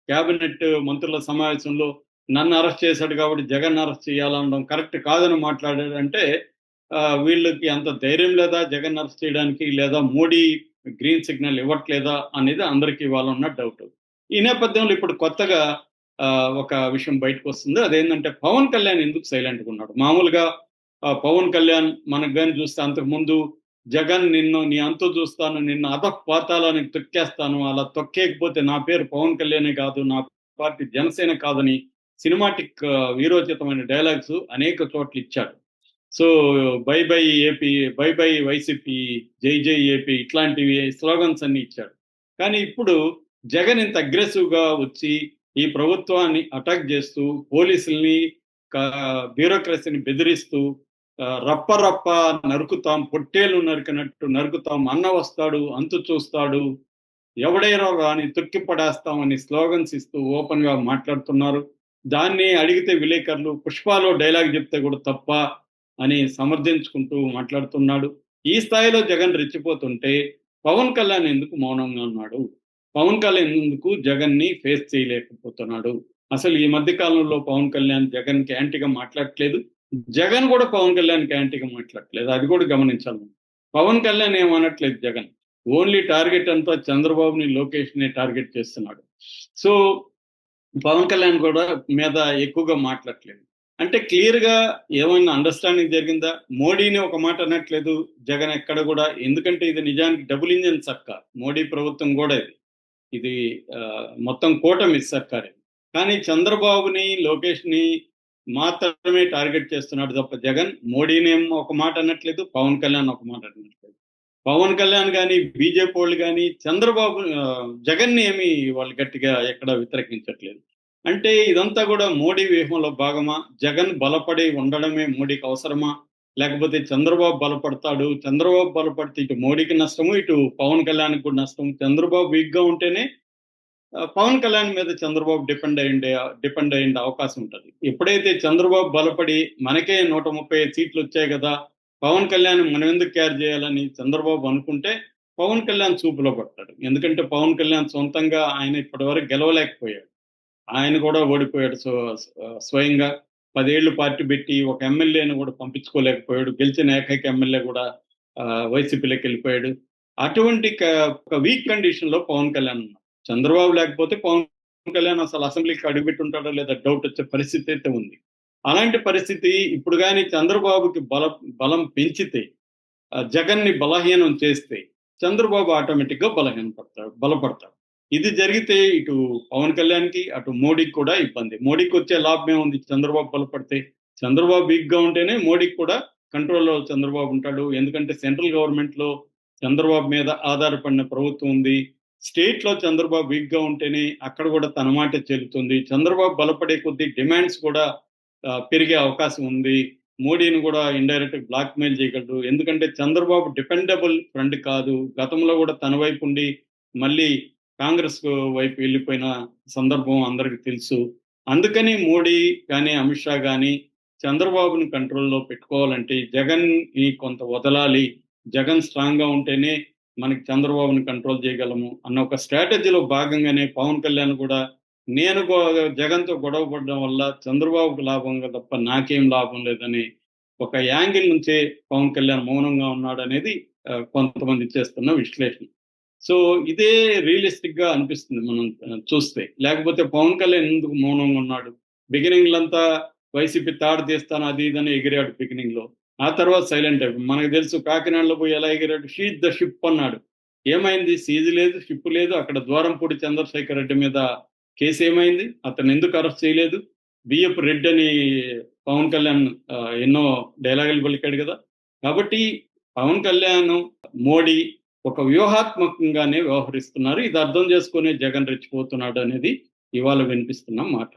Cabinet మంత్రుల సమావేశంలో నన్ను అరెస్ట్ చేశాడు కాబట్టి జగన్ అరెస్ట్ చేయాలనడం కరెక్ట్ కాదని మాట్లాడాడంటే వీళ్ళకి అంత ధైర్యం లేదా జగన్ అరెస్ట్ చేయడానికి? లేదా మోడీ గ్రీన్ సిగ్నల్ ఇవ్వట్లేదా అనేది అందరికీ ఇవాళ ఉన్న డౌట్. ఈ నేపథ్యంలో ఇప్పుడు కొత్తగా ఒక విషయం బయటకొస్తుంది. అదేంటంటే పవన్ కళ్యాణ్ ఎందుకు సైలెంట్‌గా ఉన్నాడు? మామూలుగా పవన్ కళ్యాణ్ మనకు గాని చూస్తే అంతకుముందు జగన్ నిన్ను నీ అంతు చూస్తాను, నిన్ను అధఃపాతాళానికి తొక్కేస్తాను, అలా తొక్కేయకపోతే నా పేరు పవన్ కళ్యాణే కాదు, నా పార్టీ జనసేన కాదని సినిమాటిక్ వీరోచితమైన డైలాగ్స్ అనేక చోట్ల ఇచ్చాడు. So by by AP, by by YCP, జై జై ఏపీ ఇట్లాంటివి స్లోగన్స్ అన్ని ఇచ్చాడు. కానీ ఇప్పుడు జగన్ ఇంత అగ్రెసివ్‌గా వచ్చి ఈ ప్రభుత్వాన్ని అటాక్ చేస్తూ పోలీసుల్ని, బ్యూరోక్రసీని బెదిరిస్తూ రప్ప రప్ప నరుకుతాం, పొట్టేలు నరికినట్టు నరుకుతాం, అన్న వస్తాడు, అంతు చూస్తాడు, ఎవడైనా రాని తొక్కి పడేస్తామని స్లోగన్స్ ఇస్తూ ఓపెన్‌గా మాట్లాడుతున్నారు. దాన్ని అడిగితే విలేకరులు 'పుష్పలో' డైలాగ్ చెప్తే కూడా తప్పా అని సమర్థించుకుంటూ మాట్లాడుతున్నాడు. ఈ స్థాయిలో జగన్ రెచ్చిపోతుంటే పవన్ కళ్యాణ్ ఎందుకు మౌనంగా ఉన్నాడు? పవన్ కళ్యాణ్ ఎందుకు జగన్‌ని ఫేస్ చేయలేకపోతున్నాడు? అసలు ఈ మధ్య కాలంలో పవన్ కళ్యాణ్ జగన్‌కి యాంటీగా మాట్లాడట్లేదు. జగన్ కూడా పవన్ కళ్యాణ్‌కి యాంటీగా మాట్లాడట్లేదు. అది కూడా గమనించాలి మనం. పవన్ కళ్యాణ్ ఏమనట్లేదు జగన్. ఓన్లీ టార్గెట్ అంతా చంద్రబాబుని, లోకేష్‌ని టార్గెట్ చేస్తున్నాడు. సో, పవన్ కళ్యాణ్ కూడా మీద ఎక్కువగా మాట్లాడట్లేదు. అంటే క్లియర్‌గా ఏమైనా అండర్‌స్టాండింగ్ జరిగిందా? మోడీని ఒక మాట అనట్లేదు జగన్ ఎక్కడ కూడా. ఎందుకంటే ఇది నిజానికి డబుల్ ఇంజిన్ సర్కార్. మోడీ ప్రభుత్వం కూడా ఇది. ఇది మొత్తం కూటమి సర్కారే. కానీ చంద్రబాబుని, లోకేష్‌ని మాత్రమే టార్గెట్ చేస్తున్నాడు తప్ప జగన్ మోడీనేమో ఒక మాట అనట్లేదు. పవన్ కళ్యాణ్ ఒక మాట అనట్లేదు. పవన్ కళ్యాణ్ గాని, బీజేపీ వాళ్ళు గాని చంద్రబాబు జగన్‌ని ఏమి వాళ్ళు గట్టిగా ఎక్కడ వ్యతిరేకించట్లేదు. అంటే ఇదంతా కూడా మోడీ వ్యూహంలో భాగమా? జగన్ బలపడి ఉండడమే మోడీకి అవసరమా? లేకపోతే చంద్రబాబు బలపడతాడు. చంద్రబాబు బలపడితే ఇటు మోడీకి నష్టము, ఇటు పవన్ కళ్యాణ్‌కి కూడా నష్టం. చంద్రబాబు వీక్‌గా ఉంటేనే పవన్ కళ్యాణ్ మీద చంద్రబాబు డిపెండ్ అయ్యే అవకాశం ఉంటది. ఎప్పుడైతే చంద్రబాబు బలపడి మనకే 135 సీట్లొచ్చాయి గదా! పవన్ కళ్యాణ్ మనం ఎందుకు కేర్ చేయాలని చంద్రబాబు అనుకుంటే, పవన్ కళ్యాణ్ చూపులో పడతాడు. ఎందుకంటే పవన్ కళ్యాణ్ సొంతంగా ఆయన ఇప్పటివరకు గెలవలేకపోయాడు. ఆయన కూడా ఓడిపోయాడు స్వయంగా. 10 ఏళ్ళు పార్టీ పెట్టి ఒక ఎమ్మెల్యేని కూడా పంపించుకోలేకపోయాడు. గెలిచిన ఏకైక ఎమ్మెల్యే కూడా వైసీపీలోకెళ్ళిపోయాడు. అటువంటి ఒక వీక్ కండిషన్‌లో పవన్ కళ్యాణ్ ఉన్నాడు. చంద్రబాబు లేకపోతే పవన్ కళ్యాణ్ అసలు అసెంబ్లీకి అడుగుపెట్టుంటాడో లేదా డౌట్ వచ్చే పరిస్థితి అయితే ఉంది. అలాంటి పరిస్థితి ఇప్పుడు గాని చంద్రబాబుకి బలం పెంచితే, జగన్‌ని బలహీనం చేస్తే చంద్రబాబు ఆటోమేటిక్‌గా బలపడతాడు. ఇది జరిగితే ఇటు పవన్ కళ్యాణ్‌కి, అటు మోడీకి కూడా ఇబ్బంది. మోడీకి వచ్చే లాభం ఏముంది చంద్రబాబు బలపడితే? చంద్రబాబు వీక్‌గా ఉంటేనే మోడీకి కూడా కంట్రోల్‌లో చంద్రబాబు ఉంటాడు. ఎందుకంటే సెంట్రల్ గవర్నమెంట్‌లో చంద్రబాబు మీద ఆధారపడిన ప్రభుత్వం ఉంది. స్టేట్‌లో చంద్రబాబు వీక్‌గా ఉంటేనే అక్కడ కూడా తన మాటే చెల్లుతుంది. చంద్రబాబు బలపడే కొద్దీ డిమాండ్స్ కూడా పెరిగే అవకాశం ఉంది. మోడీని కూడా ఇండైరెక్ట్‌గా బ్లాక్‌మెయిల్ చేయగలడు. ఎందుకంటే చంద్రబాబు డిపెండబుల్ ఫ్రెండ్ కాదు. గతంలో కూడా తన వైపు ఉండి మళ్ళీ కాంగ్రెస్ వైపు వెళ్ళిపోయిన సందర్భం అందరికి తెలుసు. అందుకని మోడీ గాని, అమిత్ షా గాని చంద్రబాబుని కంట్రోల్‌లో పెట్టుకోవాలంటే జగన్‌ని కొంత వదలాలి. జగన్ స్ట్రాంగ్‌గా ఉంటేనే మనకి చంద్రబాబుని కంట్రోల్ చేయగలము అన్న ఒక స్ట్రాటజీలో భాగంగానే పవన్ కళ్యాణ్ కూడా నేను జగన్‌తో గొడవ పడడం వల్ల చంద్రబాబుకు లాభంగా తప్ప నాకేం లాభం లేదని ఒక యాంగిల్ నుంచే పవన్ కళ్యాణ్ మౌనంగా ఉన్నాడనేది కొంతమంది చేస్తున్న విశ్లేషణ. సో ఇదే రియలిస్టిక్‌గా అనిపిస్తుంది మనం చూస్తే. లేకపోతే పవన్ కళ్యాణ్ ఎందుకు మౌనంగా ఉన్నాడు? బిగినింగ్‌లంతా వైసీపీ తాట తీస్తాను అది ఇది అని ఎగిరాడు బిగినింగ్‌లో. ఆ తర్వాత సైలెంట్ అయిపోయాడు. మనకు తెలుసు కాకినాడలో పోయి ఎలా ఎగిరాడు? షీజ్ ద షిప్ అన్నాడు. ఏమైంది? సీజ్ లేదు, షిప్ లేదు. అక్కడ ద్వారంపూడి చంద్రశేఖర్ రెడ్డి మీద కేసేమైంది? అతన్నెందుకు అరెస్ట్ చేయలేదు? బియ్యపు రెడ్డి అని పవన్ కళ్యాణ్ ఎన్నో డైలాగులు పలికాడు గదా! కాబట్టి పవన్ కళ్యాణ్, మోడీ ఒక వ్యూహాత్మకంగానే వ్యవహరిస్తున్నారు. ఇది అర్థం చేసుకునే జగన్ రెచ్చిపోతున్నాడు అనేది ఇవాళ వినిపిస్తున్న మాట.